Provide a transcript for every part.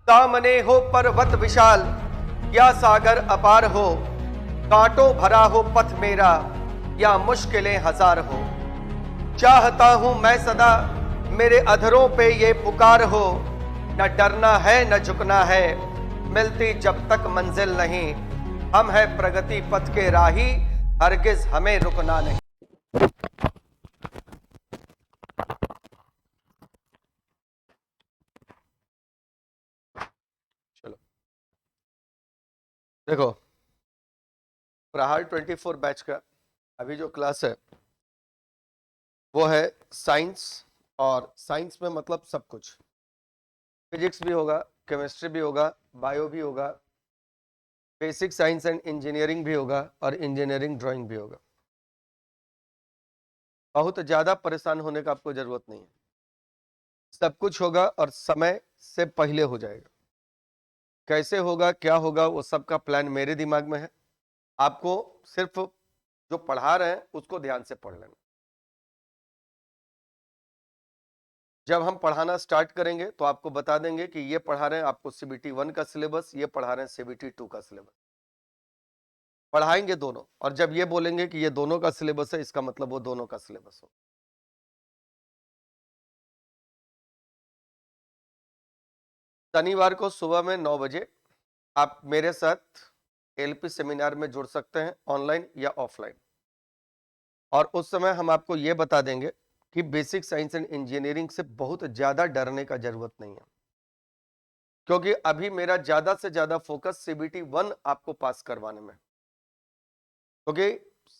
सामने हो पर्वत विशाल या सागर अपार हो, कांटों भरा हो पथ मेरा या मुश्किलें हजार हो, चाहता हूं मैं सदा मेरे अधरों पे ये पुकार हो, न डरना है न झुकना है, मिलती जब तक मंजिल नहीं, हम है प्रगति पथ के राही, हरगिज हमें रुकना नहीं। चलो देखो, प्रहार 24 बैच का अभी जो क्लास है वो है साइंस, और साइंस में मतलब सब कुछ, फिजिक्स भी होगा, केमिस्ट्री भी होगा, बायो भी होगा, बेसिक साइंस एंड इंजीनियरिंग भी होगा, और इंजीनियरिंग ड्राइंग भी होगा। बहुत ज्यादा परेशान होने का आपको जरूरत नहीं है, सब कुछ होगा और समय से पहले हो जाएगा। कैसे होगा क्या होगा वो सब का प्लान मेरे दिमाग में है। आपको सिर्फ जो पढ़ा रहे हैं उसको ध्यान से पढ़ लेना। जब हम पढ़ाना स्टार्ट करेंगे तो आपको बता देंगे कि ये पढ़ा रहे हैं आपको सीबीटी 1 का सिलेबस, ये पढ़ा रहे हैं सीबीटी 2 का सिलेबस, पढ़ाएंगे दोनों। और जब ये बोलेंगे कि ये दोनों का सिलेबस है, इसका मतलब वो दोनों का सिलेबस हो। शनिवार को सुबह में 9 बजे आप मेरे साथ एलपी सेमिनार में जुड़ सकते हैं, ऑनलाइन या ऑफलाइन। और उस समय हम आपको ये बता देंगे कि बेसिक साइंस एंड इंजीनियरिंग से बहुत ज्यादा डरने का जरूरत नहीं है, क्योंकि अभी मेरा ज्यादा से ज्यादा फोकस सीबीटी 1 आपको पास करवाने में, क्योंकि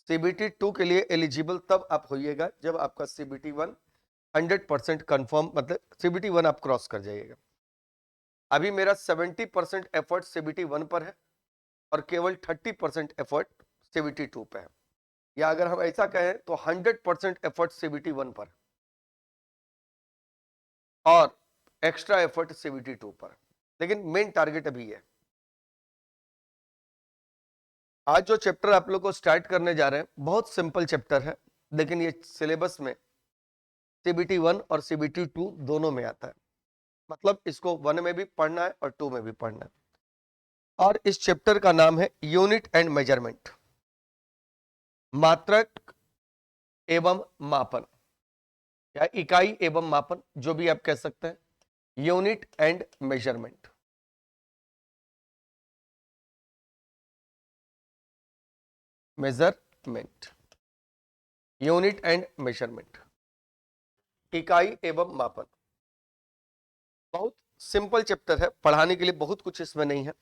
सीबीटी 2 के लिए एलिजिबल तब आप होइएगा जब आपका सीबीटी 1 100% कंफर्म, मतलब सीबीटी 1 आप क्रॉस कर जाइएगा। अभी मेरा 70% एफर्ट सीबीटी 1 पर है और केवल 30% एफर्ट सीबीटी 2 पे है, या अगर हम ऐसा कहें तो 100% एफर्ट सीबीटी 1 पर और एक्स्ट्रा एफर्ट सीबीटी 2 पर, लेकिन मेन टारगेट अभी है। आज जो चैप्टर आप लोग को स्टार्ट करने जा रहे हैं बहुत सिंपल चैप्टर है, लेकिन ये सिलेबस में सीबीटी 1 और सीबीटी 2 दोनों में आता है, मतलब इसको 1 में भी पढ़ना है और 2 में भी पढ़ना है। और इस चैप्टर का नाम है यूनिट एंड मेजरमेंट, मात्रक एवं मापन, या इकाई एवं मापन, जो भी आप कह सकते हैं, unit and measurement. Measurement, unit and measurement, इकाई एवं मापन। बहुत सिंपल चैप्टर है, पढ़ाने के लिए बहुत कुछ इसमें नहीं है,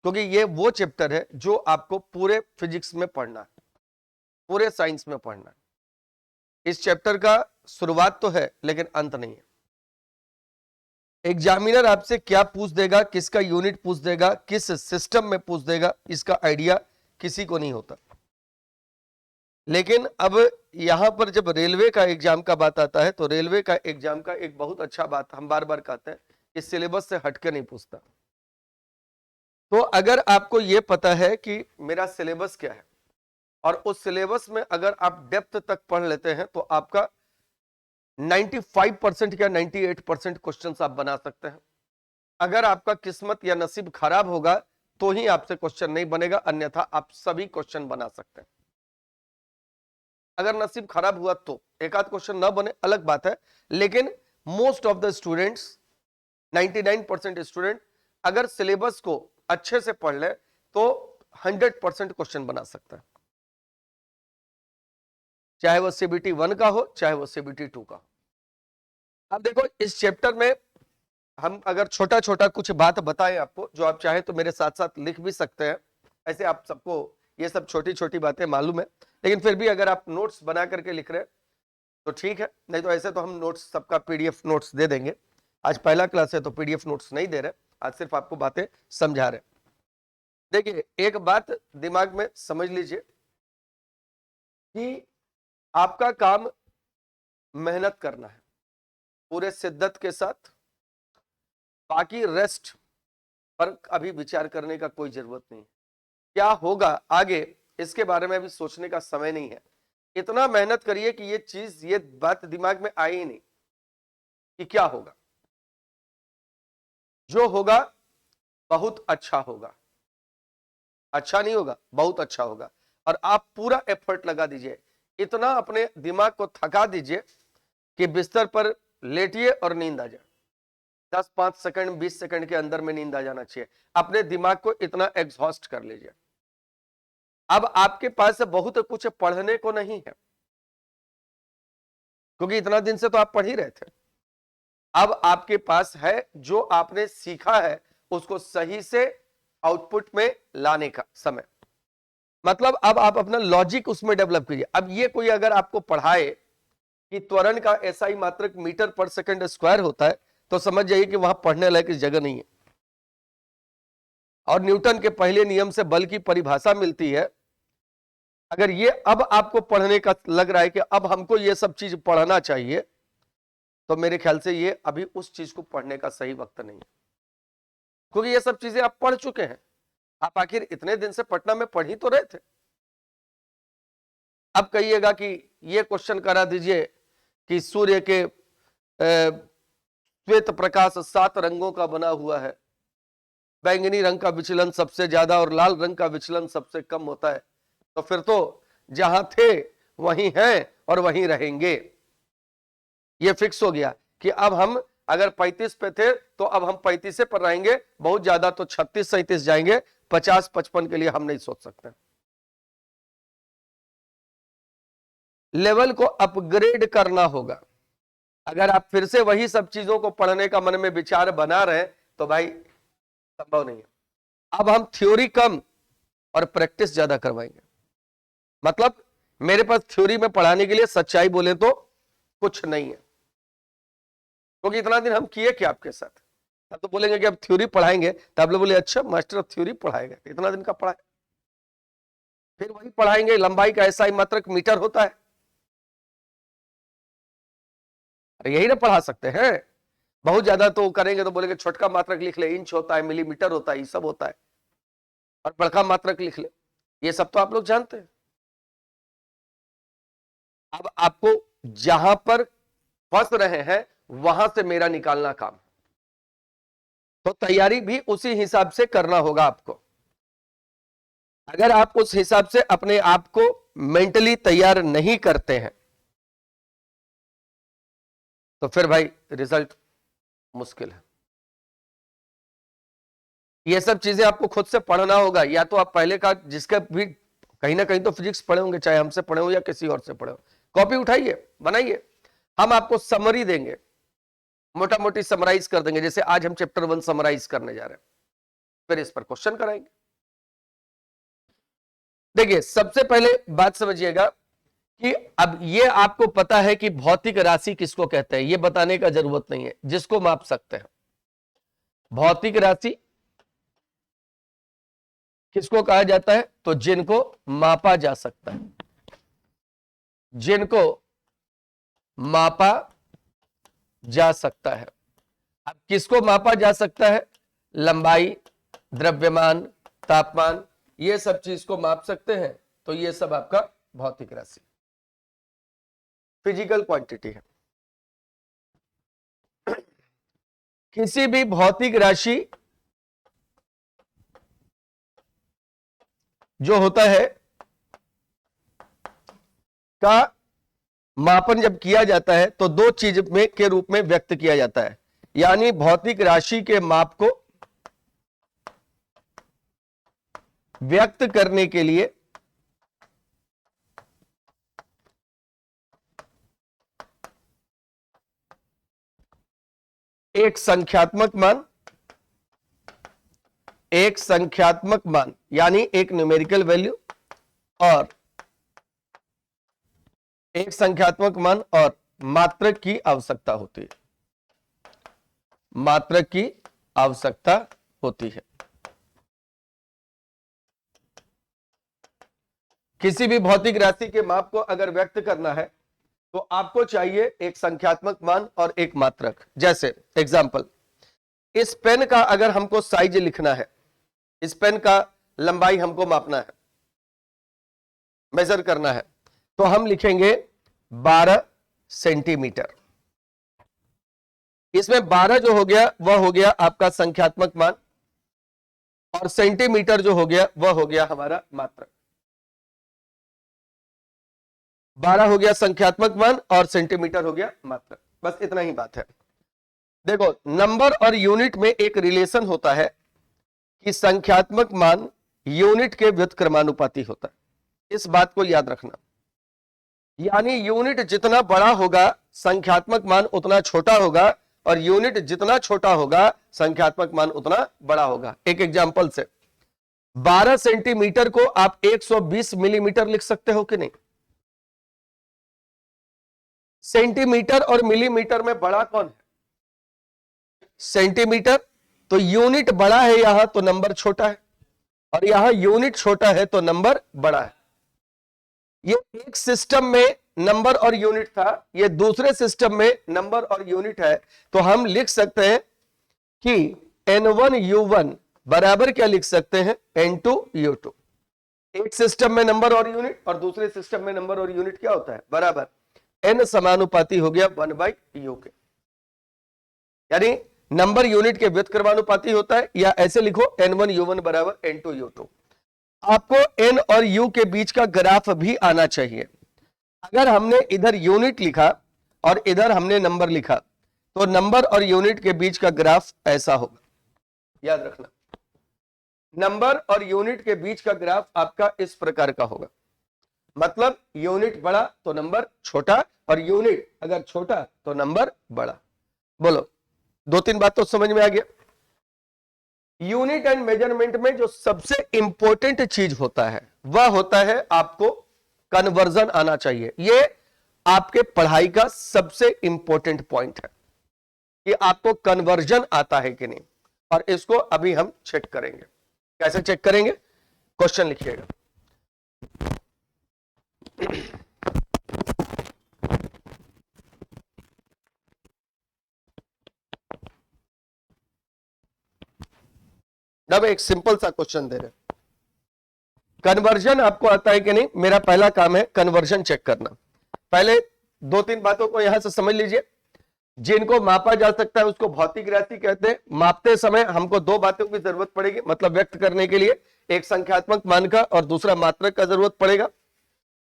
क्योंकि ये वो चैप्टर है जो आपको पूरे फिजिक्स में पढ़ना है, पूरे साइंस में पढ़ना है। इस चैप्टर का शुरुआत तो है लेकिन अंत नहीं है। एग्जामिनर आपसे क्या पूछ देगा, किसका यूनिट पूछ देगा, किस सिस्टम में पूछ देगा, इसका आइडिया किसी को नहीं होता। लेकिन अब यहां पर जब रेलवे का एग्जाम का बात आता है तो रेलवे का एग्जाम का एक बहुत अच्छा बात हम बार बार कहते हैं, इस सिलेबस से हटके नहीं पूछता। तो अगर आपको यह पता है कि मेरा सिलेबस क्या है और उस सिलेबस में अगर आप डेप्थ तक पढ़ लेते हैं तो आपका 95% या 98% क्वेश्चंस आप बना सकते हैं। अगर आपका किस्मत या नसीब खराब होगा तो ही आपसे क्वेश्चन नहीं बनेगा, अन्यथा आप सभी क्वेश्चन बना सकते हैं। अगर नसीब खराब हुआ तो एक आध क्वेश्चन ना बने अलग बात है, लेकिन most of the students, 99% student अगर सिलेबस को अच्छे से पढ़ ले तो 100% क्वेश्चन बना सकता है, चाहे वो सीबीटी 1 का हो चाहे वो सीबीटी 2 का हो। अब देखो, इस चैप्टर में हम अगर छोटा छोटा कुछ बात बताएं आपको, जो आप चाहे तो मेरे साथ साथ लिख भी सकते हैं। ऐसे आप सबको ये सब छोटी छोटी बातें मालूम है, लेकिन फिर भी अगर आप नोट्स बना करके लिख रहे हैं तो ठीक है, नहीं तो ऐसे तो हम नोट्स सबका पीडीएफ नोट्स दे देंगे। आज पहला क्लास है तो पीडीएफ नोट्स नहीं दे रहे, आज सिर्फ आपको बातें समझा रहे। देखिए, एक बात दिमाग में समझ लीजिए कि आपका काम मेहनत करना है पूरे शिद्दत के साथ, बाकी रेस्ट पर अभी विचार करने का कोई जरूरत नहीं। क्या होगा आगे इसके बारे में अभी सोचने का समय नहीं है। इतना मेहनत करिए कि ये चीज, ये बात दिमाग में आई ही नहीं कि क्या होगा। जो होगा बहुत अच्छा होगा, अच्छा नहीं होगा, बहुत अच्छा होगा। और आप पूरा एफर्ट लगा दीजिए, इतना अपने दिमाग को थका दीजिए कि बिस्तर पर लेटिए और नींद आ जाए। 10-5 सेकंड 20 सेकंड के अंदर में नींद आ जाना चाहिए। अपने दिमाग को इतना एग्जॉस्ट कर लीजिए। अब आपके पास बहुत कुछ पढ़ने को नहीं है, क्योंकि इतना दिन से तो आप पढ़ ही रहे थे। अब आपके पास है, जो आपने सीखा है उसको सही से आउटपुट में लाने का समय। मतलब अब आप अपना लॉजिक उसमें डेवलप कीजिए। अब ये कोई अगर आपको पढ़ाए कि त्वरण का SI मात्रक मीटर पर सेकंड स्क्वायर होता है, तो समझ जाइए कि वहां पढ़ने लायक इस जगह नहीं है। और न्यूटन के पहले नियम से बल की परिभाषा मिलती है। अगर ये अब आपको पढ़ने का लग रहा है कि अब हमको ये सब चीज पढ़ना चाहिए, तो मेरे ख्याल से ये अभी उस चीज को पढ़ने का सही वक्त नहीं है, क्योंकि ये सब चीजें आप पढ़ चुके हैं। आप आखिर इतने दिन से पटना में पढ़ ही तो रहे थे। अब कहिएगा कि ये क्वेश्चन करा दीजिए कि सूर्य के श्वेत प्रकाश 7 रंगों का बना हुआ है, बैंगनी रंग का विचलन सबसे ज्यादा और लाल रंग का विचलन सबसे कम होता है, तो फिर तो जहां थे वहीं हैं और वहीं रहेंगे। ये फिक्स हो गया कि अब हम अगर 35 पे थे तो अब हम 35 पर रहेंगे, बहुत ज्यादा तो 36-37 जाएंगे, 50-55 के लिए हम नहीं सोच सकते। लेवल को अपग्रेड करना होगा। अगर आप फिर से वही सब चीजों को पढ़ने का मन में विचार बना रहे हैं तो भाई संभव नहीं है। अब हम थ्योरी कम और प्रैक्टिस ज्यादा करवाएंगे। मतलब मेरे पास थ्योरी में पढ़ाने के लिए सच्चाई बोले तो कुछ नहीं है, क्योंकि इतना दिन हम किए क्या आपके साथ। अब तो बोलेंगे कि अब थ्योरी पढ़ाएंगे, तो आप लोग बोले अच्छा मास्टर अब थ्योरी पढ़ाएगा, इतना दिन का पढ़ाए, फिर वही पढ़ाएंगे। लंबाई का SI मात्रक मीटर होता है, अरे यही ना पढ़ा सकते हैं। बहुत ज्यादा तो करेंगे तो बोलेंगे छोटका मात्रक लिख ले, इंच होता है, मिलीमीटर होता है, ये सब होता है, और बड़का मात्रक लिख ले, ये सब तो आप लोग जानते हैं। अब आपको जहां पर फंस रहे हैं वहां से मेरा निकालना काम, तो तैयारी भी उसी हिसाब से करना होगा आपको। अगर आप उस हिसाब से अपने आप को मेंटली तैयार नहीं करते हैं तो फिर भाई रिजल्ट मुश्किल है। ये सब चीजें आपको खुद से पढ़ना होगा, या तो आप पहले का जिसका भी कहीं ना कहीं तो फिजिक्स पढ़े होंगे, चाहे हमसे पढ़े हो या किसी और से पढ़े हो, कॉपी उठाइए, बनाइए। हम आपको समरी देंगे, मोटा मोटी समराइज कर देंगे। जैसे आज हम चैप्टर 1 समराइज करने जा रहे हैं, फिर इस पर क्वेश्चन कराएंगे। देखिए सबसे पहले बात समझिएगा कि अब ये आपको पता है कि भौतिक राशि किसको कहते हैं, ये बताने का जरूरत नहीं है, जिसको माप सकते हैं। भौतिक राशि किसको कहा जाता है, तो जिनको मापा जा सकता है, जिनको मापा जा सकता है। अब किसको मापा जा सकता है, लंबाई, द्रव्यमान, तापमान, ये सब चीज को माप सकते हैं, तो ये सब आपका भौतिक राशि, फिजिकल क्वांटिटी है। किसी भी भौतिक राशि जो होता है का मापन जब किया जाता है तो दो चीज में के रूप में व्यक्त किया जाता है, यानी भौतिक राशि के माप को व्यक्त करने के लिए एक संख्यात्मक मान यानी एक न्यूमेरिकल वैल्यू और एक संख्यात्मक मान और मात्रक की आवश्यकता होती है, मात्रक की आवश्यकता होती है। किसी भी भौतिक राशि के माप को अगर व्यक्त करना है तो आपको चाहिए एक संख्यात्मक मान और एक मात्रक। जैसे एग्जांपल, इस पेन का अगर हमको साइज लिखना है, इस पेन का लंबाई हमको मापना है, मेजर करना है, तो हम लिखेंगे 12 सेंटीमीटर। इसमें 12 जो हो गया वह हो गया आपका संख्यात्मक मान, और सेंटीमीटर जो हो गया वह हो गया हमारा मात्रक। 12 हो गया संख्यात्मक मान और सेंटीमीटर हो गया मात्रक। बस इतना ही बात है। देखो, नंबर और यूनिट में एक रिलेशन होता है कि संख्यात्मक मान यूनिट के व्युत्क्रमानुपाती होता है। इस बात को याद रखना। यानी यूनिट जितना बड़ा होगा संख्यात्मक मान उतना छोटा होगा, और यूनिट जितना छोटा होगा संख्यात्मक मान उतना बड़ा होगा। एक एग्जांपल से 12 सेंटीमीटर को आप 120 मिलीमीटर लिख सकते हो कि नहीं? सेंटीमीटर और मिलीमीटर में बड़ा कौन है? सेंटीमीटर। तो यूनिट बड़ा है यहां तो नंबर छोटा है, और यहां यूनिट छोटा है तो नंबर बड़ा है। ये एक सिस्टम में नंबर और यूनिट था, ये दूसरे सिस्टम में नंबर और यूनिट है। तो हम लिख सकते हैं कि N1U1 बराबर क्या लिख सकते हैं? N2U2। एक सिस्टम में नंबर और यूनिट, और दूसरे सिस्टम में नंबर और यूनिट क्या होता है? बराबर। N समानुपाती हो गया 1/U के। यानी नंबर यूनिट के व्युत्क्रमानुपाती होता है, या ऐसे लिखो N1U1 बराबर N2U2। आपको N और U के बीच का ग्राफ भी आना चाहिए। अगर हमने इधर यूनिट लिखा और इधर हमने नंबर लिखा, तो नंबर और यूनिट के बीच का ग्राफ ऐसा होगा। याद रखना, नंबर और यूनिट के बीच का ग्राफ आपका इस प्रकार का होगा। मतलब यूनिट बड़ा तो नंबर छोटा, और यूनिट अगर छोटा तो नंबर बड़ा। बोलो, 2-3 बात तो समझ में आ गया। यूनिट एंड मेजरमेंट में जो सबसे इंपॉर्टेंट चीज होता है वह होता है आपको कन्वर्जन आना चाहिए। ये आपके पढ़ाई का सबसे इंपॉर्टेंट पॉइंट है कि आपको कन्वर्जन आता है कि नहीं, और इसको अभी हम चेक करेंगे। कैसे चेक करेंगे? क्वेश्चन लिखिएगा। अब एक सिंपल सा क्वेश्चन दे रहे हैं, कन्वर्जन आपको आता है कि नहीं? मेरा पहला काम है कन्वर्जन चेक करना। पहले 2-3 बातों को यहां से समझ लीजिए। जिनको मापा जा सकता है उसको भौतिक राशि कहते हैं। मापते समय हमको 2 बातों की जरूरत पड़ेगी, मतलब व्यक्त करने के लिए, एक संख्यात्मक मान का और दूसरा मात्रक का जरूरत पड़ेगा।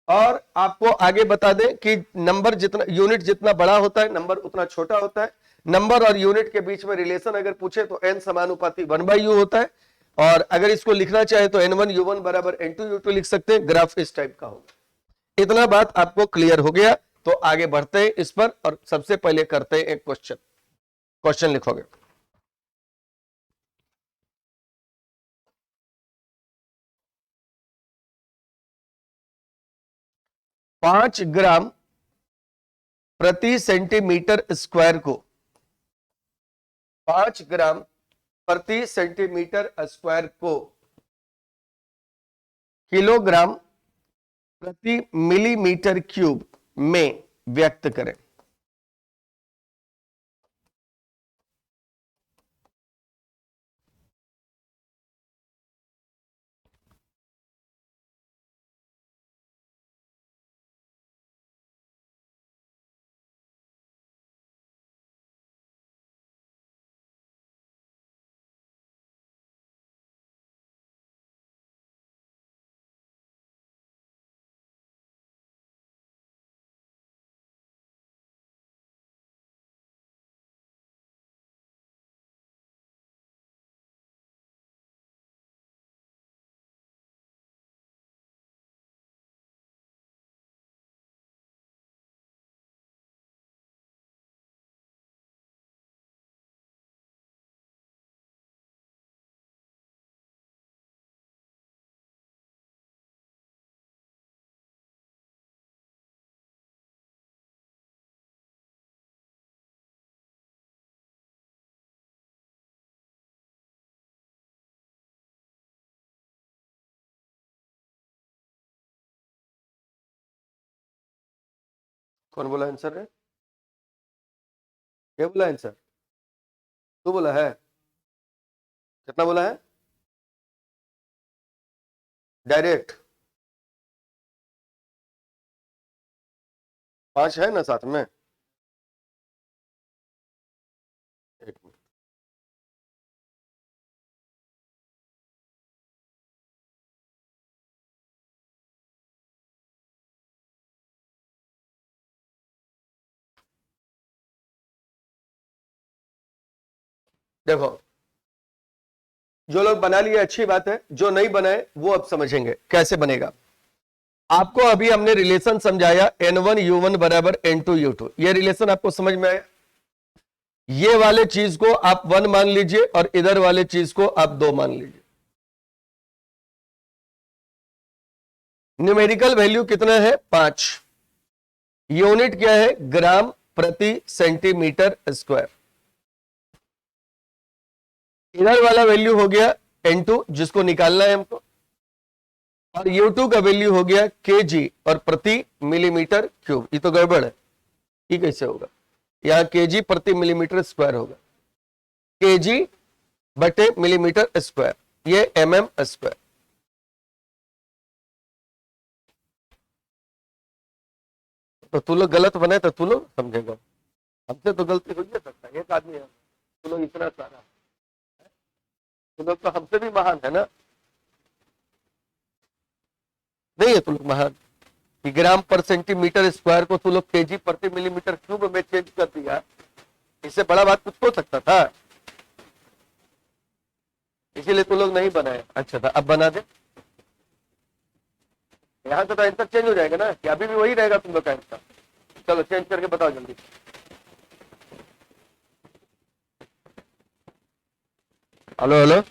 और आपको आगे बता दें कि नंबर जितना, यूनिट जितना बड़ा होता है नंबर उतना छोटा होता है। नंबर और यूनिट के बीच में रिलेशन अगर पूछे तो N समानुपाती 1/U होता है। और अगर इसको लिखना चाहे तो N1U1 बराबर N2U2 लिख सकते हैं। ग्राफ इस टाइप का होगा। इतना बात आपको क्लियर हो गया तो आगे बढ़ते हैं इस पर, और सबसे पहले करते हैं एक क्वेश्चन। क्वेश्चन लिखोगे। 5 ग्राम प्रति सेंटीमीटर स्क्वायर को 5 ग्राम प्रति सेंटीमीटर स्क्वायर को किलोग्राम प्रति मिलीमीटर क्यूब में व्यक्त करें। कौन बोला आंसर है? क्या बोला आंसर? तू बोला है? कितना बोला है? डायरेक्ट 5 है ना साथ में? एक मिनट। देखो, जो लोग बना लिए अच्छी बात है, जो नहीं बनाए वो अब समझेंगे कैसे बनेगा। आपको अभी हमने रिलेशन समझाया N1U1 बराबर N2U2, ये रिलेशन आपको समझ में आया। ये वाले चीज को आप 1 मान लीजिए और इधर वाले चीज को आप 2 मान लीजिए। न्यूमेरिकल वैल्यू कितना है? 5। यूनिट क्या है? ग्राम प्रति सेंटीमीटर स्क्वायर। इधर वाला वैल्यू हो गया N2 जिसको निकालना है हमको, और U2 का वैल्यू हो गया kg और प्रति मिलीमीटर क्यूब। ये तो गड़बड़ है, ये कैसे होगा? यहां kg प्रति मिलीमीटर स्क्वायर होगा, kg बटे मिलीमीटर स्क्वायर, ये mm स्क्वायर। तो तू लोग गलत बनाए तो तू लोग समझेगा, हमसे तो गलती हो ही सकता है, एक आदमी है, तू लोग इतना सारा, तू लोग तो हमसे भी महान है ना, नहीं है तू लोग महान कि ग्राम पर सेंटीमीटर स्क्वायर को तू लोग केजी प्रति मिलीमीटर क्यूब में चेंज कर दिया। इससे बड़ा बात कुछ हो सकता था? इसीलिए तू लोग नहीं बनाए। अच्छा था, अब बना दे। यहाँ तो आंसर चेंज हो जाएगा ना, कि अभी भी वही रहेगा तुम लोग का आंसर? चलो चेंज करके बताओ जल्दी। हेलो हेलो,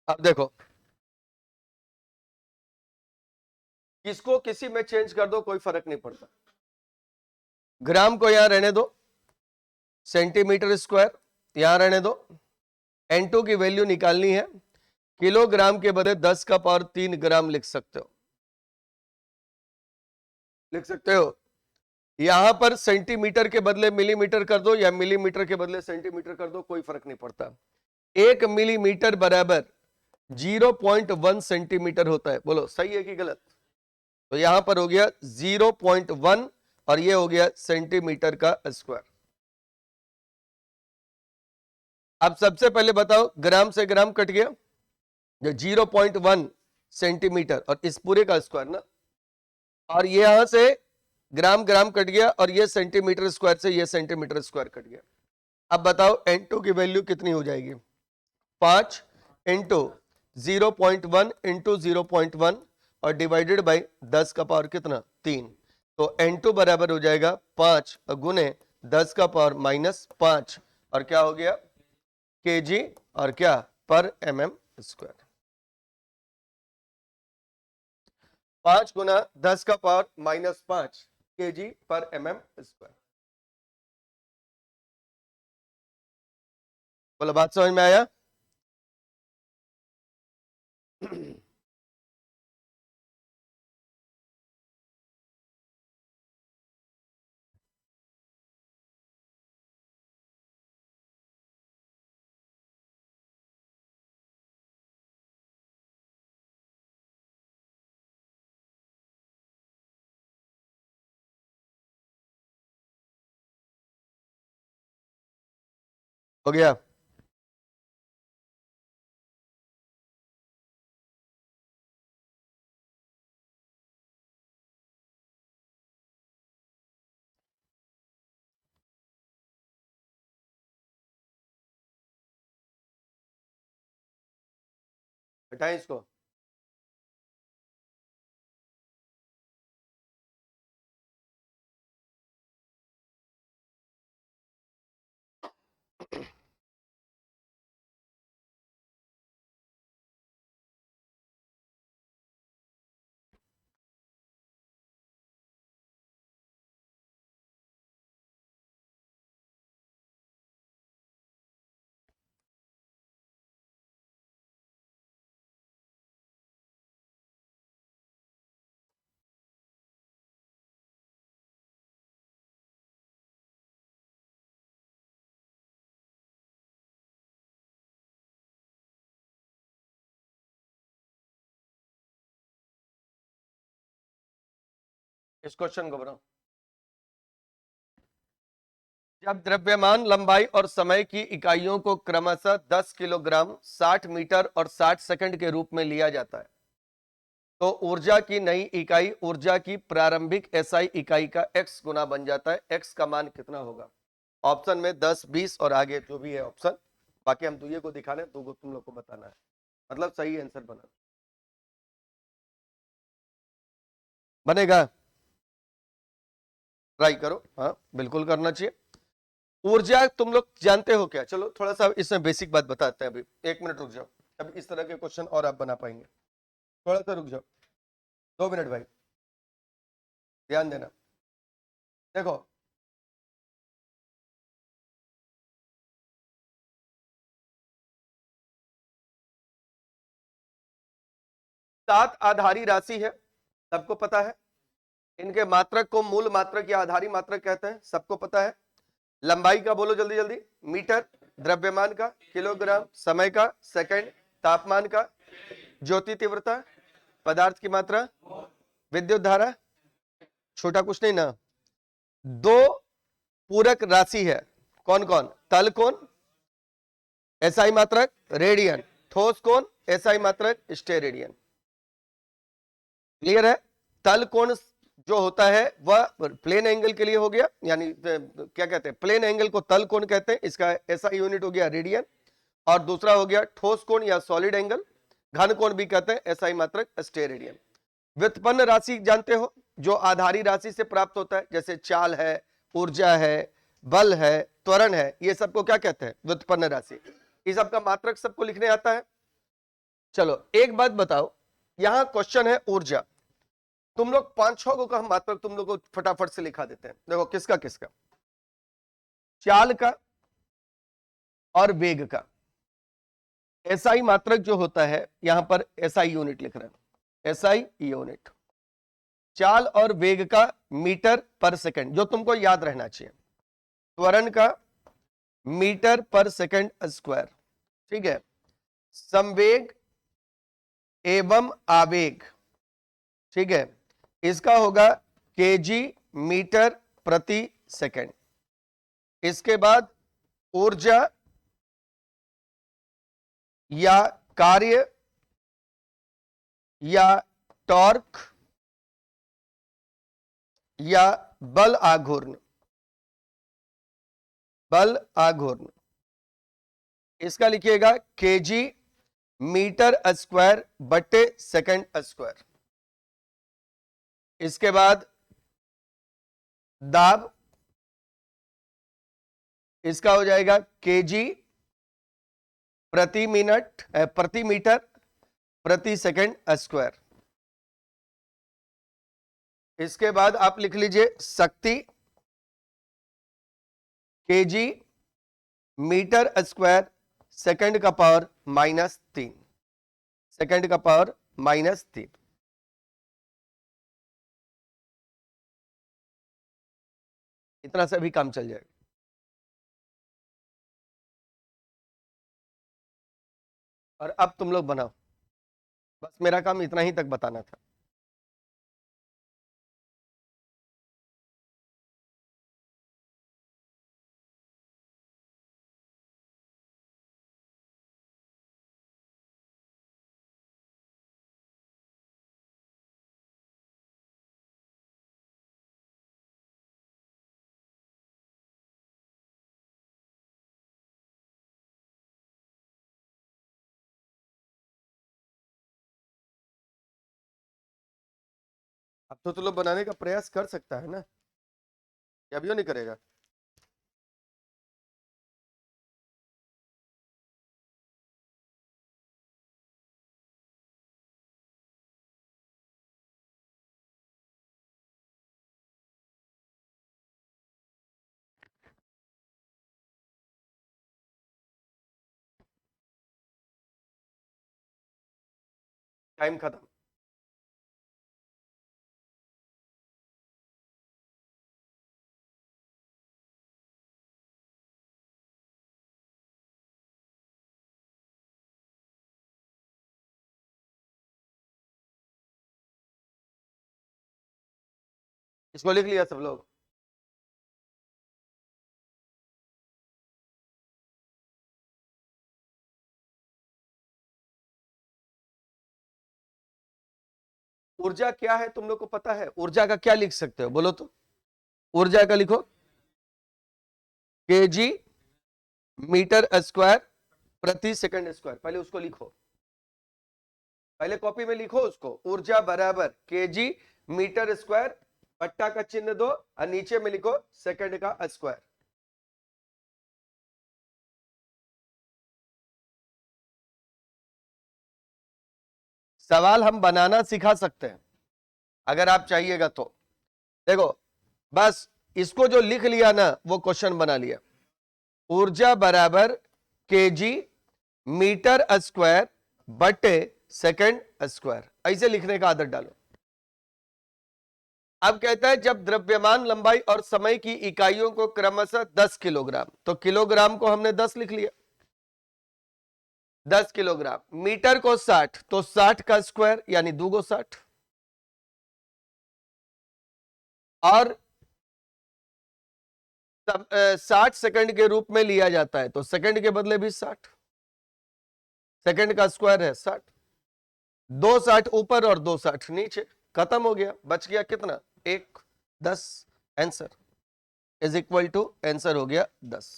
अब देखो, किसको किसी में चेंज कर दो कोई फर्क नहीं पड़ता। ग्राम को यहां रहने दो, सेंटीमीटर स्क्वायर यहां रहने दो। N2 की वैल्यू निकालनी है, किलोग्राम के बदले 10 का पावर 3 ग्राम लिख सकते हो, लिख सकते हो। यहां पर सेंटीमीटर के बदले मिलीमीटर कर दो या मिलीमीटर के बदले सेंटीमीटर कर दो, कोई फर्क नहीं पड़ता। 1 मिलीमीटर बराबर 0.1 सेंटीमीटर होता है। बोलो सही है कि गलत? तो यहां पर हो गया 0.1 और ये हो गया सेंटीमीटर का स्क्वायर। अब सबसे पहले बताओ, ग्राम से ग्राम कट गया, जो 0.1 सेंटीमीटर और इस पूरे का स्क्वायर ना, और ये यहां से ग्राम ग्राम कट गया और ये सेंटीमीटर स्क्वायर से ये सेंटीमीटर स्क्वायर कट गया। अब बताओ N2 की वैल्यू कितनी हो जाएगी? 5 इंटू 0.1 इंटू 0.1 और डिवाइडेड बाई 10 का पावर कितना? 3। तो N2 बराबर हो जाएगा 5 गुने 10 का पावर -5 और क्या हो गया? केजी और क्या पर mm स्क्वायर। 5 गुना 10 का पावर -5 केजी पर mm स्क्वायर। बोलो बात समझ में आया? हो गया? हटाएं इसको। इस क्वेश्चन को बनाओ। जब द्रव्यमान लंबाई और समय की इकाइयों को क्रमशः 10 किलोग्राम, 60 मीटर और 60 सेकंड के रूप में लिया जाता है, तो ऊर्जा की नई इकाई ऊर्जा की प्रारंभिक एसआई इकाई का x गुना बन जाता है। x का मान कितना होगा? ऑप्शन में 10, 20 और आगे जो भी है ऑप्शन, बाकी हम दुए को दिखा रहे हैं, तो तुम लोग को बताना है, मतलब सही आंसर बनेगा। ट्राई करो, हाँ बिल्कुल करना चाहिए। ऊर्जा तुम लोग जानते हो क्या? चलो थोड़ा सा इसमें बेसिक बात बताते हैं। अभी 1 मिनट रुक जाओ, अभी इस तरह के क्वेश्चन और आप बना पाएंगे। थोड़ा सा रुक जाओ, 2 मिनट भाई, ध्यान देना। देखो, सात आधारी राशि है, सबको पता है। इनके मात्रक को मूल मात्रक या आधारी मात्रक कहते हैं, सबको पता है। लंबाई का बोलो जल्दी जल्दी। मीटर, द्रव्यमान का किलोग्राम, समय का सेकंड, तापमान का, ज्योति तीव्रता, पदार्थ की मात्रा, विद्युत धारा, छोटा कुछ नहीं ना। दो पूरक राशि है, कौन कौन? तल कोण, एसआई मात्रक, रेडियन, ठोस कोण, एसआई मात्रक, स्टेरेडियन। क्लियर है? तल कोण जो होता है वह प्लेन एंगल के लिए हो गया, यानी क्या कहते हैं, प्लेन एंगल को तल कोण कहते हैं, इसका ऐसा यूनिट हो गया रेडियन। और दूसरा हो गया ठोस कोण या सॉलिड एंगल, घन कोण भी कहते हैं, एसआई मात्रक, स्टेरेडियन। व्युत्पन्न राशि जानते हो, जो आधारी राशि से प्राप्त होता है, जैसे चाल है, ऊर्जा है, बल है, त्वरण है, ये सबको क्या कहते हैं? व्युत्पन्न राशि। इस सबका मात्रक सबको लिखने आता है। चलो एक बात बताओ, यहां क्वेश्चन है ऊर्जा, तुम लोग 5-6 का मात्रक तुम लोग को फटाफट से लिखा देते हैं। देखो किसका किसका, चाल का और वेग का। एसआई मात्रक जो होता है, यहां पर एसआई यूनिट लिख रहे हैं, एसआई यूनिट। चाल और वेग का मीटर पर सेकंड, जो तुमको याद रहना चाहिए। त्वरण का मीटर पर सेकंड स्क्वायर, ठीक है। संवेग एवं आवेग, ठीक है, इसका होगा केजी मीटर प्रति सेकंड। इसके बाद ऊर्जा या कार्य या टॉर्क या बल आघूर्ण, बल आघूर्ण, इसका लिखिएगा केजी मीटर स्क्वायर बटे सेकंड स्क्वायर। इसके बाद दाब, इसका हो जाएगा केजी प्रति मिनट, प्रति मीटर प्रति सेकंड स्क्वायर। इसके बाद आप लिख लीजिए शक्ति, केजी मीटर स्क्वायर सेकंड का पावर -3। सेकंड का पावर -3। इतना से भी काम चल जाएगा। और अब तुम लोग बनाओ, बस मेरा काम इतना ही तक बताना था। अब तो तुम लोग बनाने का प्रयास कर सकता है ना, या अभी नहीं करेगा? टाइम खत्म। इसको लिख लिया सब लोग? ऊर्जा क्या है तुम लोग को पता है? ऊर्जा का क्या लिख सकते हो, बोलो तो। ऊर्जा का लिखो केजी मीटर स्क्वायर प्रति सेकंड स्क्वायर। पहले उसको लिखो, पहले कॉपी में लिखो उसको। ऊर्जा बराबर केजी मीटर स्क्वायर, पट्टा का चिन्ह दो और नीचे में लिखो सेकंड का स्क्वायर। सवाल हम बनाना सिखा सकते हैं अगर आप चाहिएगा तो। देखो बस इसको जो लिख लिया ना वो क्वेश्चन बना लिया। ऊर्जा बराबर केजी मीटर स्क्वायर बटे सेकंड स्क्वायर, ऐसे लिखने का आदत डालो। अब कहता है जब द्रव्यमान लंबाई और समय की इकाइयों को क्रमशः 10 किलोग्राम, तो किलोग्राम को हमने 10 लिख लिया, 10 किलोग्राम। मीटर को 60, तो 60 का स्क्वायर यानी 2 गो 60। और 60 सेकंड के रूप में लिया जाता है, तो सेकंड के बदले भी 60, सेकंड का स्क्वायर है 60। 2 60 ऊपर और 2 60 नीचे, खत्म हो गया। बच गया कितना? 1, 10। Answer is equal to, answer हो गया 10।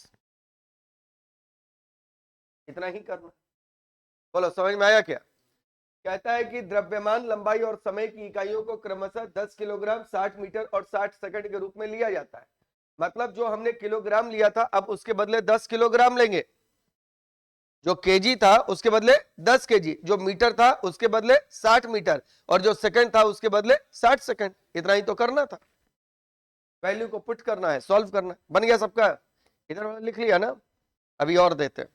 इतना ही करना। बोलो समझ में आया क्या? कहता है कि द्रव्यमान लंबाई और समय की इकाइयों को क्रमशः 10 किलोग्राम, 60 मीटर और 60 सेकंड के रूप में लिया जाता है। मतलब जो हमने किलोग्राम लिया था अब उसके बदले 10 किलोग्राम लेंगे। जो केजी था उसके बदले 10 केजी, जो मीटर था उसके बदले 60 मीटर, और जो सेकंड था उसके बदले 60 सेकंड। इतना ही तो करना था। वैल्यू को पुट करना है, सॉल्व करना है। बन गया सबका? इधर वाला लिख लिया ना? अभी और देते हैं।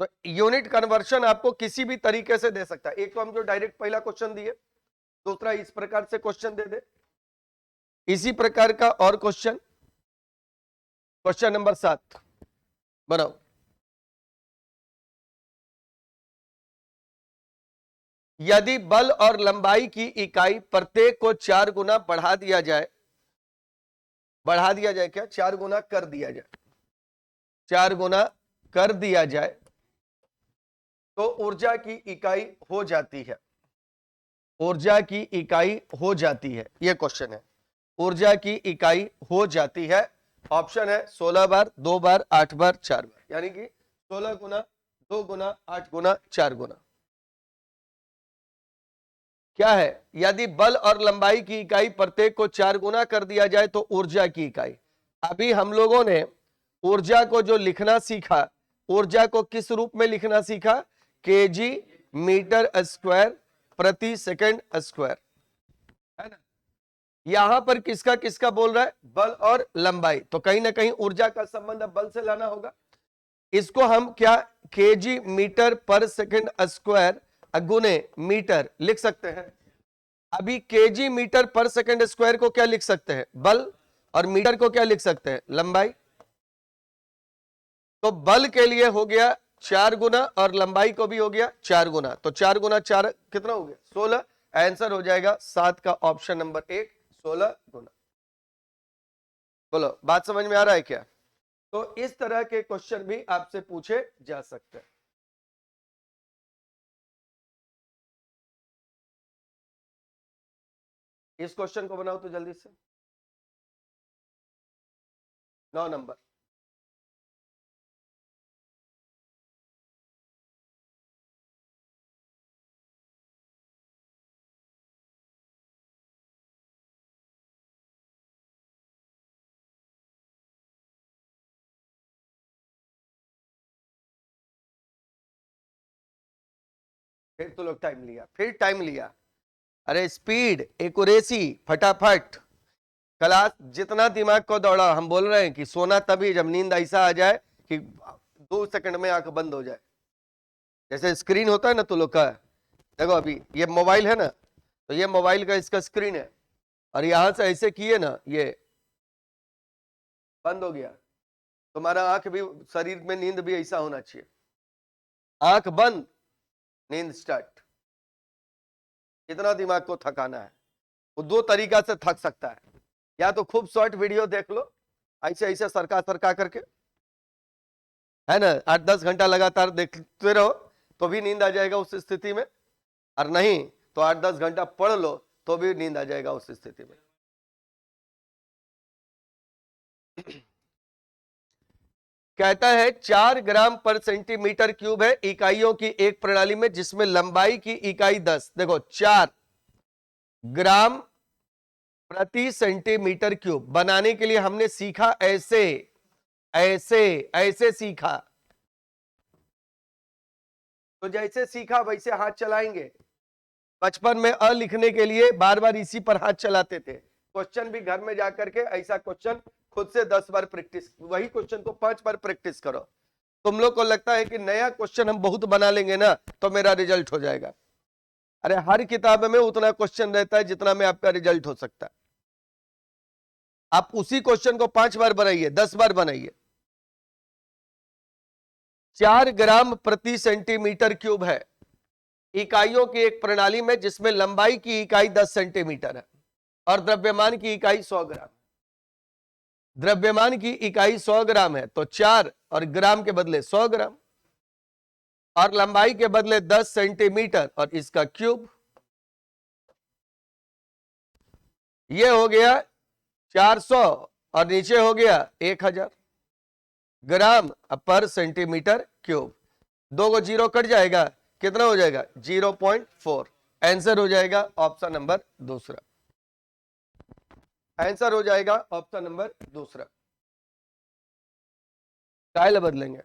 तो यूनिट कन्वर्शन आपको किसी भी तरीके से दे सकता है। एक तो हम जो डायरेक्ट पहला क्वेश्चन दिए, दूसरा इस प्रकार से क्वेश्चन दे दे, इसी प्रकार का और क्वेश्चन। क्वेश्चन नंबर 7 बनाओ। यदि बल और लंबाई की इकाई प्रत्येक को 4 गुना बढ़ा दिया जाए, बढ़ा दिया जाए क्या, 4 गुना कर दिया जाए, 4 गुना कर दिया जाए, तो ऊर्जा की इकाई हो जाती है। ऊर्जा की इकाई हो जाती है, यह क्वेश्चन है। ऊर्जा की इकाई हो जाती है। ऑप्शन है 16 बार, 2 बार, 8 बार, 4 बार, यानी कि 16 गुना, 2 गुना, 8 गुना, 4 गुना। क्या है? यदि बल और लंबाई की इकाई प्रत्येक को 4 गुना कर दिया जाए तो ऊर्जा की इकाई। अभी हम लोगों ने ऊर्जा को जो लिखना सीखा, ऊर्जा को किस रूप में लिखना सीखा? केजी मीटर स्क्वायर प्रति सेकंड स्क्वायर, है ना? यहां पर किसका किसका बोल रहा है? बल और लंबाई। तो कहीं ना कहीं ऊर्जा का संबंध अब बल से लाना होगा। इसको हम क्या, केजी मीटर पर सेकंड स्क्वायर गुने मीटर लिख सकते हैं। अभी केजी मीटर पर सेकंड स्क्वायर को क्या लिख सकते हैं? बल। और मीटर को क्या लिख सकते हैं? लंबाई। तो बल के लिए हो गया 4 गुना और लंबाई को भी हो गया 4 गुना। तो 4 गुना 4 कितना हो गया? 16। आंसर हो जाएगा 7 का ऑप्शन नंबर 1, 16 गुना। बोलो, बात समझ में आ रहा है क्या? तो इस तरह के क्वेश्चन भी आपसे पूछे जा सकते हैं। इस क्वेश्चन को बनाओ तो जल्दी से। 9 नंबर। फिर तो लोग टाइम लिया, फिर टाइम लिया। अरे स्पीड, एक्यूरेसी, फटाफट। क्लास जितना दिमाग को दौड़ा, हम बोल रहे हैं कि सोना तभी जब नींद ऐसा आ जाए कि 2 सेकंड में आंख बंद हो जाए। जैसे स्क्रीन होता है ना, तो लोग का देखो, अभी ये मोबाइल है ना, तो ये मोबाइल का इसका स्क्रीन है, और यहां से ऐसे किए ना, ये बंद हो गया। तुम्हारा आंख भी, शरीर में नींद भी ऐसा होना चाहिए, आंख बंद, नींद स्टार्ट। इतना दिमाग को थकाना है। वो 2 तरीका से थक सकता है, या तो खूब शॉर्ट वीडियो देख लो, ऐसे ऐसे सरका सरका करके, है ना, 8-10 घंटा लगातार देखते रहो तो भी नींद आ जाएगा उस स्थिति में, और नहीं तो 8-10 घंटा पढ़ लो तो भी नींद आ जाएगा उस स्थिति में। कहता है 4 ग्राम पर सेंटीमीटर क्यूब है इकाइयों की एक प्रणाली में, जिसमें लंबाई की इकाई 10। देखो, 4 ग्राम प्रति सेंटीमीटर क्यूब बनाने के लिए हमने सीखा ऐसे ऐसे ऐसे सीखा। तो जैसे सीखा वैसे हाथ चलाएंगे। बचपन में अ लिखने के लिए बार बार इसी पर हाथ चलाते थे। क्वेश्चन भी घर में जाकर के ऐसा क्वेश्चन खुद से 10 बार प्रैक्टिस, वही क्वेश्चन को 5 बार प्रैक्टिस करो। तुम लोग को लगता है कि नया क्वेश्चन हम बहुत बना लेंगे ना तो मेरा रिजल्ट हो जाएगा। अरे हर किताब में उतना क्वेश्चन रहता है जितना में आपका रिजल्ट हो सकता है। आप उसी क्वेश्चन को 5 बार बनाइए, 10 बार बनाइए। 4 ग्राम प्रति सेंटीमीटर क्यूब है इकाइयों की एक प्रणाली में, जिसमें लंबाई की इकाई 10 सेंटीमीटर है और द्रव्यमान की इकाई 100 ग्राम। द्रव्यमान की इकाई 100 ग्राम है, तो 4 और ग्राम के बदले 100 ग्राम, और लंबाई के बदले 10 सेंटीमीटर और इसका क्यूब। ये हो गया 400 और नीचे हो गया 1000 ग्राम पर सेंटीमीटर क्यूब। 2 को 0 कट जाएगा, कितना हो जाएगा? 0.4। आंसर हो जाएगा ऑप्शन नंबर दूसरा। आंसर हो जाएगा ऑप्शन नंबर दूसरा। स्टाइल बदलेंगे।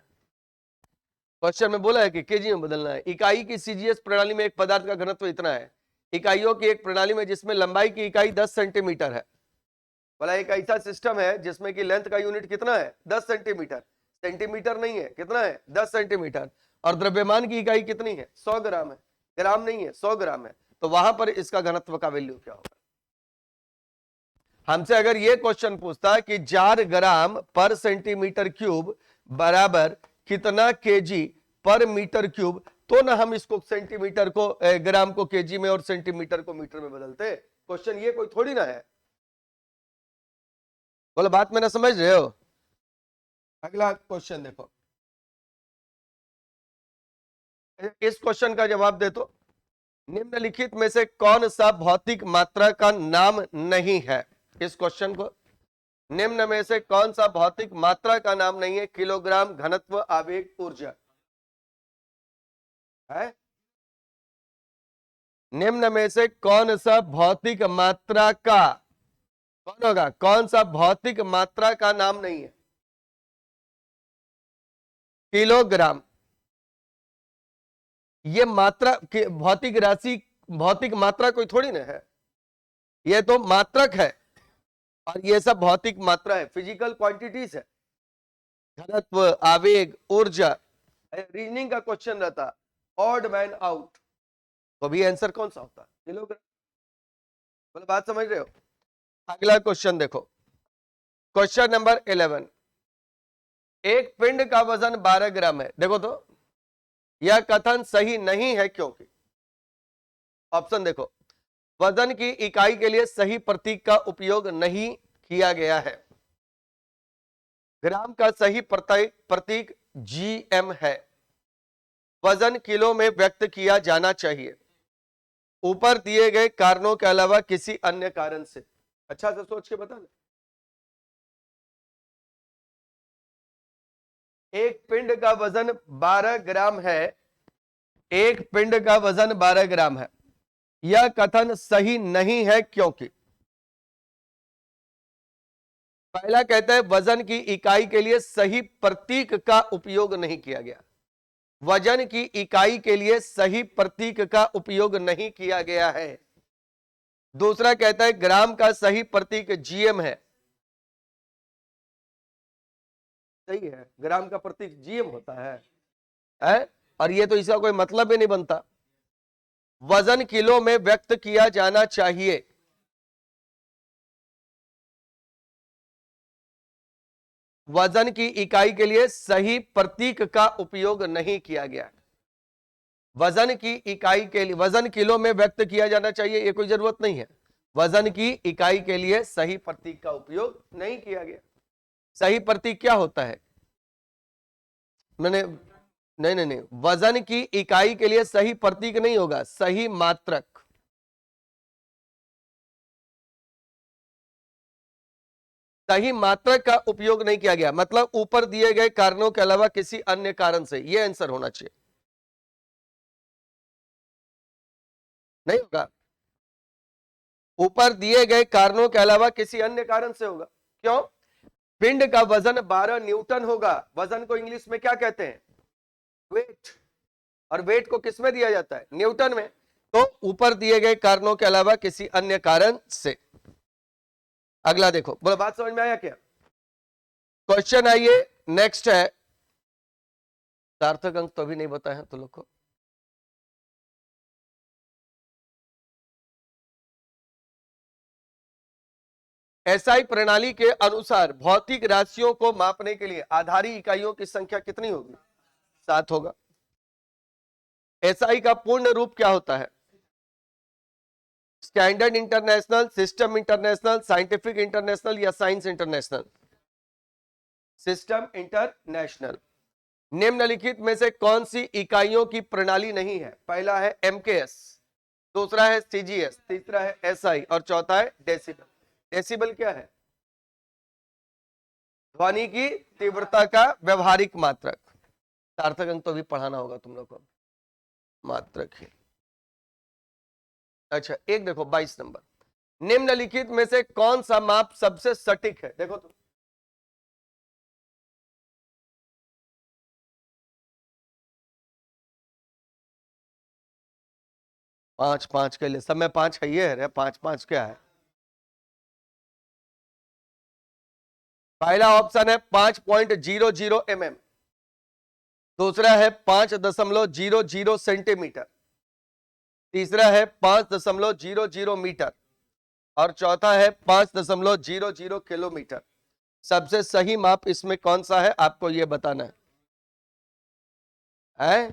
क्वेश्चन में बोला है कि केजी में बदलना है। इकाई की सीजीएस प्रणाली में एक पदार्थ का घनत्व इतना है, इकाइयों की एक प्रणाली में जिसमें लंबाई की इकाई 10 सेंटीमीटर है। बोला एक ऐसा सिस्टम है जिसमें कि लेंथ का यूनिट कितना है? 10 सेंटीमीटर। सेंटीमीटर नहीं है, कितना है? 10 सेंटीमीटर। और द्रव्यमान की इकाई कितनी है? 100 ग्राम है। ग्राम नहीं है, 100 ग्राम है। तो वहां पर इसका घनत्व का वैल्यू क्या होगा? हमसे अगर यह क्वेश्चन पूछता है कि 4 ग्राम पर सेंटीमीटर क्यूब बराबर कितना केजी पर मीटर क्यूब, तो ना हम इसको सेंटीमीटर को ग्राम को केजी में और सेंटीमीटर को मीटर में बदलते। क्वेश्चन ये कोई थोड़ी ना है। बोलो, बात में ना समझ रहे हो? अगला क्वेश्चन देखो, इस क्वेश्चन का जवाब दे तो। निम्नलिखित में से कौन सा भौतिक मात्रा का नाम नहीं है? इस क्वेश्चन को, निम्न में से कौन सा भौतिक मात्रा का नाम नहीं है? किलोग्राम, घनत्व, आवेग, ऊर्जा है। निम्न में से कौन सा भौतिक मात्रा का, कौन होगा? कौन सा भौतिक मात्रा का नाम नहीं है? किलोग्राम। ये मात्रा भौतिक राशि, भौतिक मात्रा कोई थोड़ी ना है, ये तो मात्रक है। और ये सब भौतिक मात्रा है, फिजिकल क्वांटिटीज है। घनत्व, आवेग, ऊर्जा। रीजनिंग का क्वेश्चन रहता ऑड मैन आउट, तो अभी आंसर कौन सा होता है? किलोग्राम। बोले बात समझ रहे हो? अगला क्वेश्चन देखो, क्वेश्चन नंबर 11। एक पिंड का वजन 12 ग्राम है। देखो तो यह कथन सही नहीं है क्योंकि, ऑप्शन देखो, वजन की इकाई के लिए सही प्रतीक का उपयोग नहीं किया गया है, ग्राम का सही प्रतीक जीएम है, वजन किलो में व्यक्त किया जाना चाहिए, ऊपर दिए गए कारणों के अलावा किसी अन्य कारण से। अच्छा से सोच के बता। एक पिंड का वजन 12 ग्राम है, एक पिंड का वजन 12 ग्राम है, यह कथन सही नहीं है क्योंकि, पहला कहता है वजन की इकाई के लिए सही प्रतीक का उपयोग नहीं किया गया, वजन की इकाई के लिए सही प्रतीक का उपयोग नहीं किया गया है। दूसरा कहता है ग्राम का सही प्रतीक जीएम है, सही है, ग्राम का प्रतीक जीएम होता है? और ये तो इसका कोई मतलब ही नहीं बनता। वजन किलो में व्यक्त किया जाना चाहिए, वजन की इकाई के लिए सही प्रतीक का उपयोग नहीं किया गया। वजन की इकाई के लिए, वजन किलो में व्यक्त किया जाना चाहिए, ये कोई जरूरत नहीं है। वजन की इकाई के लिए सही प्रतीक का उपयोग नहीं किया गया। सही प्रतीक क्या होता है? मैंने नहीं नहीं नहीं, वजन की इकाई के लिए सही प्रतीक नहीं होगा, सही मात्रक। सही मात्रक का उपयोग नहीं किया गया, मतलब ऊपर दिए गए कारणों के अलावा किसी अन्य कारण से, यह आंसर होना चाहिए। नहीं होगा, ऊपर दिए गए कारणों के अलावा किसी अन्य कारण से होगा। क्यों? पिंड का वजन 12 न्यूटन होगा। वजन को इंग्लिश में क्या कहते हैं? वेट। और वेट को किस में दिया जाता है? न्यूटन में। तो ऊपर दिए गए कारणों के अलावा किसी अन्य कारण से। अगला देखो, बोलो बात समझ में आया क्या? क्वेश्चन आइए नेक्स्ट है, सार्थक अंक तो अभी नहीं बताए हैं तो लोग को। एसआई प्रणाली के अनुसार भौतिक राशियों को मापने के लिए आधारी इकाइयों की संख्या कितनी होगी? 7 होगा। एसआई का पूर्ण रूप क्या होता है? Standard international, system international, scientific international या साइंस इंटरनेशनल? System international. निम्नलिखित में से कौन सी इकाइयों की प्रणाली नहीं है? पहला है एमकेएस, दूसरा है सीजीएस, तीसरा है एसआई और चौथा है डेसिबल। डेसिबल क्या है? ध्वनि की तीव्रता का व्यवहारिक मात्रक। सार्थक अंक तो भी पढ़ाना होगा तुम लोग को, मात्रक है। अच्छा एक देखो 22 नंबर, निम्नलिखित में से कौन सा माप सबसे सटीक है? देखो तो, पांच पांच के लिए सब में 5 है, ये है 5 5 क्या है? पहला ऑप्शन है 5.00 mm, दूसरा है 5.00 सेंटीमीटर, तीसरा है 5.00 मीटर और चौथा है 5.00 किलोमीटर। सबसे सही माप इसमें कौन सा है आपको ये बताना है?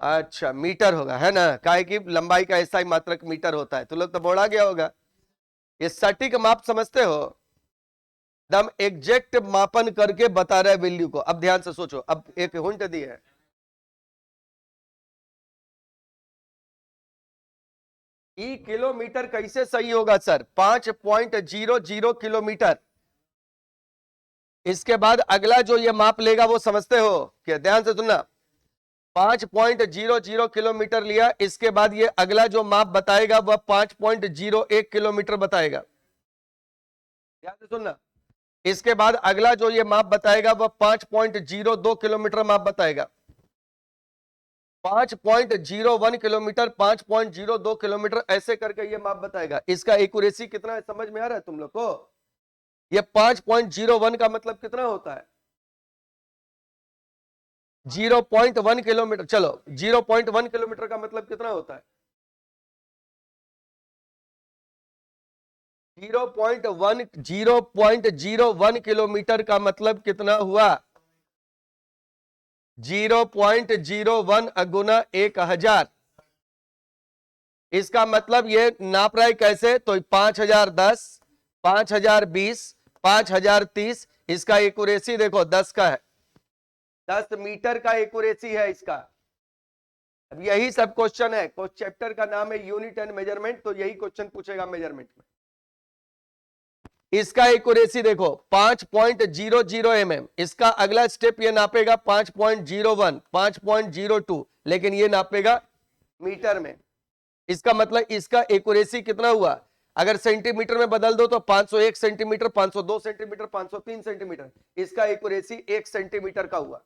अच्छा मीटर होगा, है ना? काहे की लंबाई का ऐसा ही मात्रक मीटर होता है, तो लोग तो बोला गया होगा। ये सटीक माप समझते हो? दम एग्जैक्ट मापन करके बता रहा है वैल्यू को। अब ध्यान से सोचो, अब एक हिंट दी है। ई किलोमीटर कैसे सही होगा सर? 5.00 किलोमीटर। इसके बाद अगला जो ये माप लेगा वो समझते हो क्या? ध्यान से सुनना, 5.00 किलोमीटर लिया, इसके बाद ये अगला जो माप बताएगा वह 5.01 किलोमीटर बताएगा। ध्यान से सुनना, इसके बाद अगला जो ये माप बताएगा वह 5.02 किलोमीटर माप बताएगा। 5.01 किलोमीटर, 5.02 किलोमीटर, ऐसे करके ये माप बताएगा। इसका एक्यूरेसी कितना है समझ में आ रहा है तुम लोग को? ये 5.01 का मतलब कितना होता है? 0.1 किलोमीटर। चलो 0.1 किलोमीटर का मतलब कितना होता है? 0.01 किलोमीटर का मतलब कितना हुआ? 0.01 गुना 1000। इसका मतलब ये नाप रहा है कैसे? तो 5010, 5020, 5030, इसका एक्यूरेसी देखो 10 का है, 10 मीटर का एक्यूरेसी है इसका। अब यही सब क्वेश्चन है, चैप्टर का नाम है यूनिट एंड मेजरमेंट, तो यही क्वेश्चन पूछेगा मेजरमेंट में। इसका एक्यूरेसी देखो 5.00 mm, इसका अगला स्टेप ये नापेगा 5.01, 5.02, लेकिन ये नापेगा मीटर में। इसका मतलब इसका एक्यूरेसी कितना हुआ? अगर सेंटीमीटर में बदल दो तो 501 सेंटीमीटर, 502 सेंटीमीटर, 503 सेंटीमीटर, इसका एक्यूरेसी 1 सेंटीमीटर का हुआ।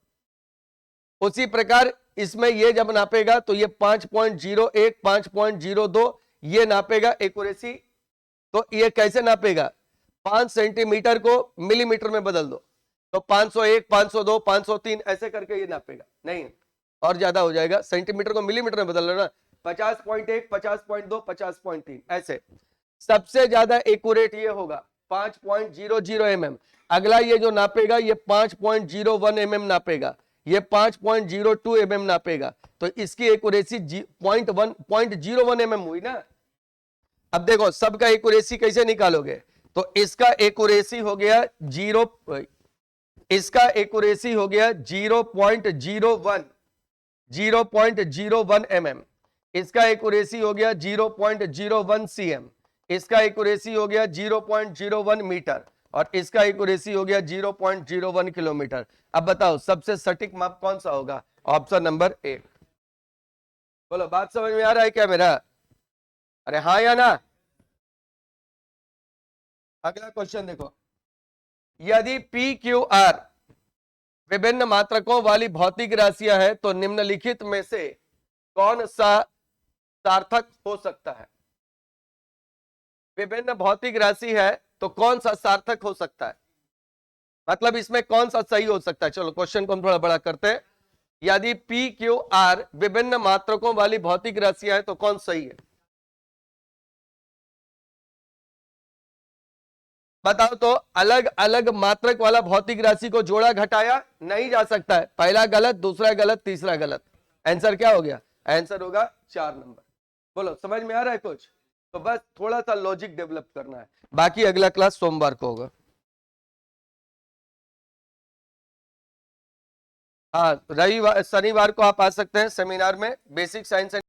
उसी प्रकार इसमें ये जब नापेगा तो ये 5.01, 5.02 ये नापेगा एक्यूरेसी। तो ये कैसे नापेगा? 5 सेंटीमीटर को मिलीमीटर में बदल दो तो 501, 502, 503 ऐसे करके ये नापेगा। नहीं, और ज्यादा हो जाएगा, सेंटीमीटर को मिलीमीटर में बदल लेना, 50.1, 50.2, 50.3 ऐसे। सबसे ज्यादा एक्यूरेट ये होगा 5.00 mm। अगला ये जो नापेगा ये 5.01 mm नापेगा, ये 5.02 mm नापेगा, तो इसकी एक्यूरेसी 0.01 mm हुई ना। अब देखो सबका एक्यूरेसी कैसे निकालोगे? तो इसका एक्यूरेसी हो गया 0.01 mm, इसका एक्यूरेसी हो गया 0.01 cm, इसका एक्यूरेसी हो गया 0.01 मीटर, और इसका एक्यूरेसी हो गया 0.01 किलोमीटर। अब बताओ सबसे सटीक माप कौन सा होगा? Option number 1। बोलो, बात समझ में आ रहा है क्या मेरा? अरे हाँ या ना? अगला क्वेश्चन देखो, यदि पी क्यू आर विभिन्न मात्रकों वाली भौतिक राशियां हैं तो निम्नलिखित में से कौन सा सार्थक हो सकता है? विभिन्न भौतिक राशि है तो कौन सा सार्थक हो सकता है, मतलब इसमें कौन सा सही हो सकता है? चलो क्वेश्चन को हम थोड़ा बड़ा करते हैं। यदि पी क्यू आर विभिन्न मात्रकों वाली भौतिक राशियां हैं तो कौन सही है? बताओ तो। अलग अलग मात्रक वाला भौतिक राशि को जोड़ा घटाया नहीं जा सकता है। पहला गलत, दूसरा गलत, तीसरा गलत। आंसर क्या हो गया? आंसर होगा 4 नंबर। बोलो, समझ में आ रहा है कुछ? तो बस थोड़ा सा लॉजिक डेवलप करना है, बाकी अगला क्लास सोमवार को होगा। हाँ, रविवार शनिवार को आप आ सकते हैं सेमिनार में, बेसिक साइंस एंड